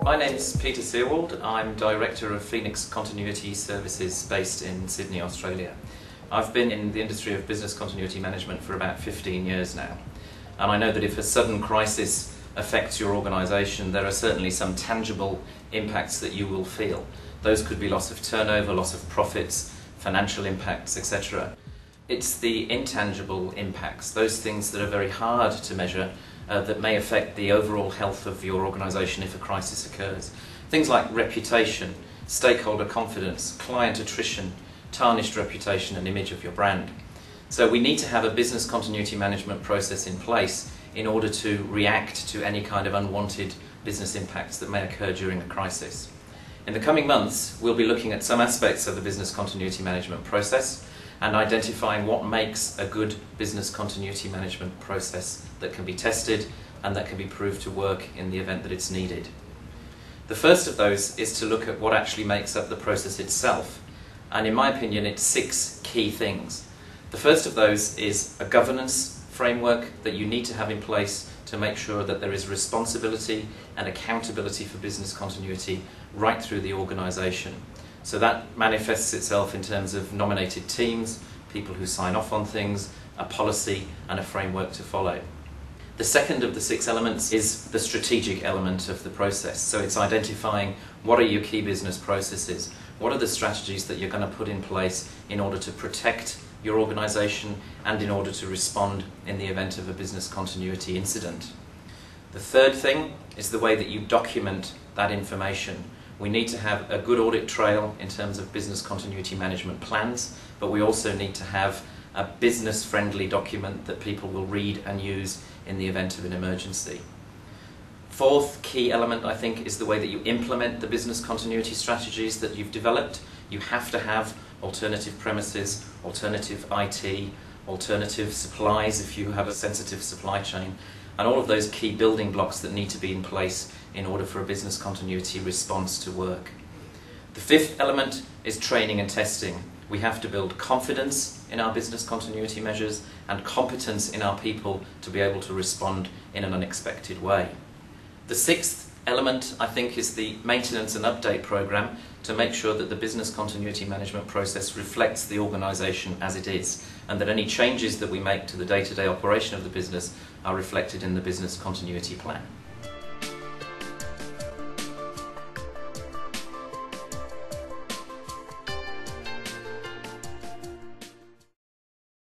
My name's Peter Sierwald. I'm Director of Phoenix Continuity Services based in Sydney, Australia. I've been in the industry of business continuity management for about 15 years now. And I know that if a sudden crisis affects your organisation, there are certainly some tangible impacts that you will feel. Those could be loss of turnover, loss of profits, financial impacts, etc. It's the intangible impacts, those things that are very hard to measure, that may affect the overall health of your organisation if a crisis occurs. Things like reputation, stakeholder confidence, client attrition, tarnished reputation and image of your brand. So we need to have a business continuity management process in place in order to react to any kind of unwanted business impacts that may occur during a crisis. In the coming months, we'll be looking at some aspects of the business continuity management process and identifying what makes a good business continuity management process that can be tested and that can be proved to work in the event that it's needed. The first of those is to look at what actually makes up the process itself, and in my opinion it's 6 key things. The first of those is a governance framework that you need to have in place to make sure that there is responsibility and accountability for business continuity right through the organisation. So that manifests itself in terms of nominated teams, people who sign off on things, a policy and a framework to follow. The second of the 6 elements is the strategic element of the process. So it's identifying what are your key business processes, what are the strategies that you're going to put in place in order to protect your organisation and in order to respond in the event of a business continuity incident. The third thing is the way that you document that information. We need to have a good audit trail in terms of business continuity management plans, but we also need to have a business-friendly document that people will read and use in the event of an emergency. Fourth key element, I think, is the way that you implement the business continuity strategies that you've developed. You have to have alternative premises, alternative IT, alternative supplies if you have a sensitive supply chain, and all of those key building blocks that need to be in place in order for a business continuity response to work. The fifth element is training and testing. We have to build confidence in our business continuity measures and competence in our people to be able to respond in an unexpected way. The sixth element, I think, is the maintenance and update program to make sure that the business continuity management process reflects the organisation as it is, and that any changes that we make to the day-to-day operation of the business are reflected in the business continuity plan.